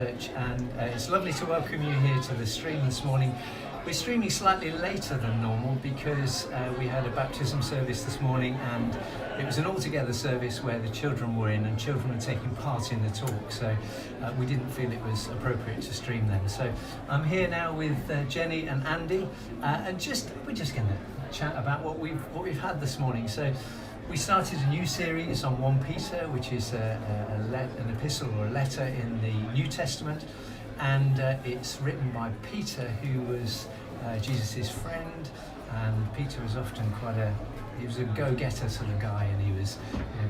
Church, and it's lovely to welcome you here to the stream this morning. We're streaming slightly later than normal because we had a baptism service this morning, and it was an all-together service where the children were in and children were taking part in the talk, so we didn't feel it was appropriate to stream them. So I'm here now with Jenny and Andy, and we're just going to chat about what we've had this morning. So we started a new series on 1 Peter, which is an epistle or a letter in the New Testament, and it's written by Peter, who was Jesus' friend, and Peter was often he was a go-getter sort of guy, and he was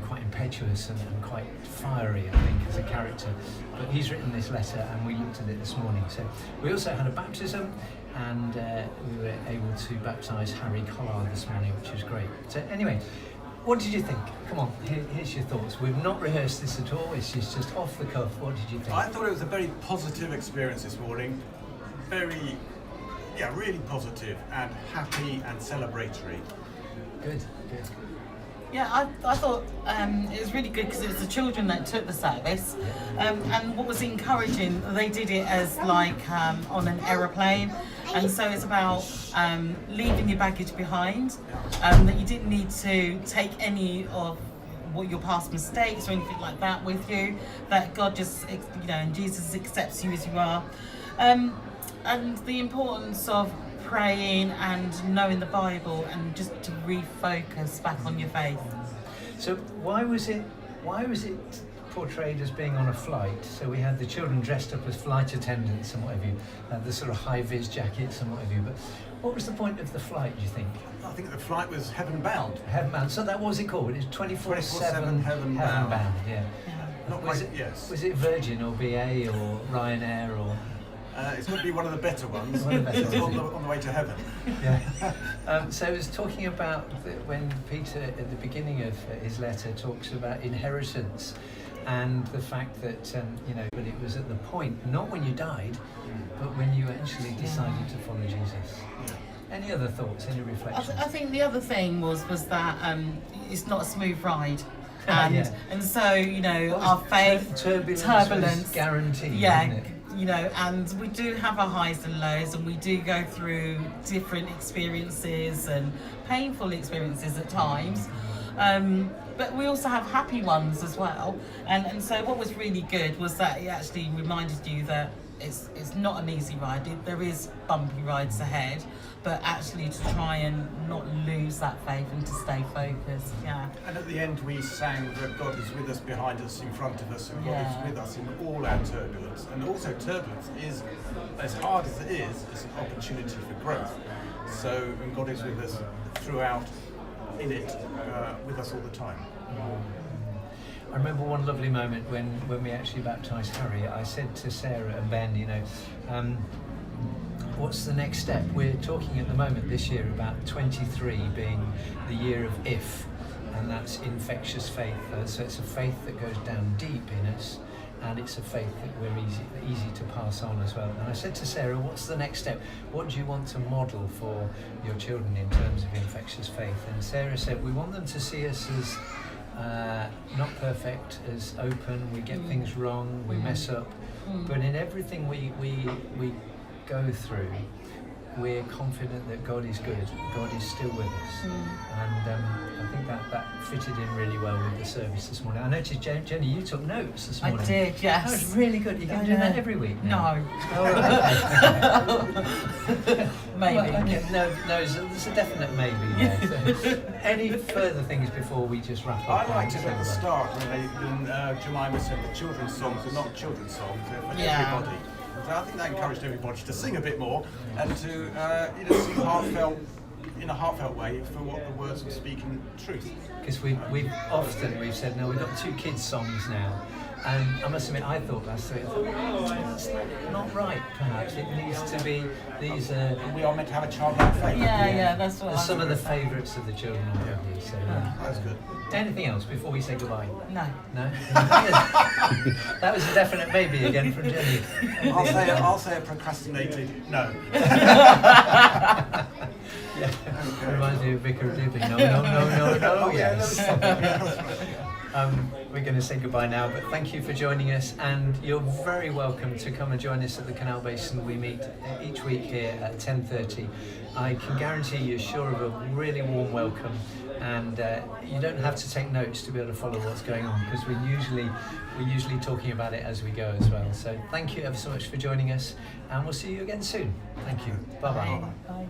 quite impetuous and quite fiery, I think, as a character. But he's written this letter, and we looked at it this morning. So we also had a baptism, and we were able to baptise Harry Collard this morning, which was great. So anyway, what did you think? Come on, here's your thoughts. We've not rehearsed this at all, it's just off the cuff. What did you think? I thought it was a very positive experience this morning. Really positive and happy and celebratory. Good. Yeah, I thought it was really good because it was the children that took the service, and what was encouraging, they did it as on an aeroplane, and so it's about leaving your baggage behind, that you didn't need to take any of what your past mistakes or anything like that with you, that God just, and Jesus accepts you as you are, and the importance of praying and knowing the Bible and just to refocus back on your faith. So why was it portrayed as being on a flight? So we had the children dressed up as flight attendants and what have you, the sort of high-vis jackets and what have you, but what was the point of the flight, do you think? I think the flight was heaven-bound. Heaven-bound, so that was it called? It was 24/7 heaven-bound, yeah. Not was quite, it, yes. Was it Virgin or BA or Ryanair or...? It's going to be one of the better ones. One of the better It's on the way to heaven. Yeah. So it was talking about when Peter, at the beginning of his letter, talks about inheritance and the fact that, but it was at the point, not when you died, but when you actually decided to follow Jesus. Yeah. Any other thoughts, any reflections? I think the other thing was that it's not a smooth ride. And so, our faith, turbulence guaranteed. Yeah. Isn't it? And we do have our highs and lows, and we do go through different experiences and painful experiences at times, but we also have happy ones as well, and so what was really good was that it actually reminded you that it's not an easy ride. There is bumpy rides ahead, but actually to try and not lose that faith and to stay focused. Yeah. And at the end we sang that God is with us, behind us, in front of us, and God is with us in all our turbulence. And also turbulence is, as hard as it is, it's an opportunity for growth. So, and God is with us throughout, in it, with us all the time. I remember one lovely moment when we actually baptised Harry. I said to Sarah and Ben, what's the next step? We're talking at the moment this year about 23 being the year of if, and that's infectious faith. So it's a faith that goes down deep in us, and it's a faith that we're easy to pass on as well. And I said to Sarah, what's the next step? What do you want to model for your children in terms of infectious faith? And Sarah said, we want them to see us as not perfect, as open, we get things wrong, we mess up, but in everything we go through, we're confident that God is good, God is still with us. And I think that fitted in really well with the service this morning. I noticed, Jenny, you took notes this morning. I did, yes. That was really good. You're going to do that every week now? No. Oh, right. Maybe. Well, okay. No, there's a definite maybe there. So, any further things before we just wrap up? I liked it at the start when Jemima said the children's songs are not children's songs, they're for everybody. So I think that encouraged everybody to sing a bit more and to sing in a heartfelt way for what the words were speaking truth. Because we've said, no, we've got 2 kids' songs now. And I must admit, I thought last week, that's not right, perhaps. It needs to be these... we are meant to have a childlike faith. Yeah, that's what some of the favourites of the children already. So, that's good. Anything else before we say goodbye? No. No? That was a definite maybe again from Jenny. I'll say a procrastinated no. Yeah. Okay. Reminds me of Vicar of Dibley. No, yes. we're going to say goodbye now, but thank you for joining us, and you're very welcome to come and join us at the Canal Basin. We meet each week here at 10:30. I can guarantee you're sure of a really warm welcome, and you don't have to take notes to be able to follow what's going on, because we're usually talking about it as we go as well. So thank you ever so much for joining us, and we'll see you again soon. Thank you. Bye-bye. Bye.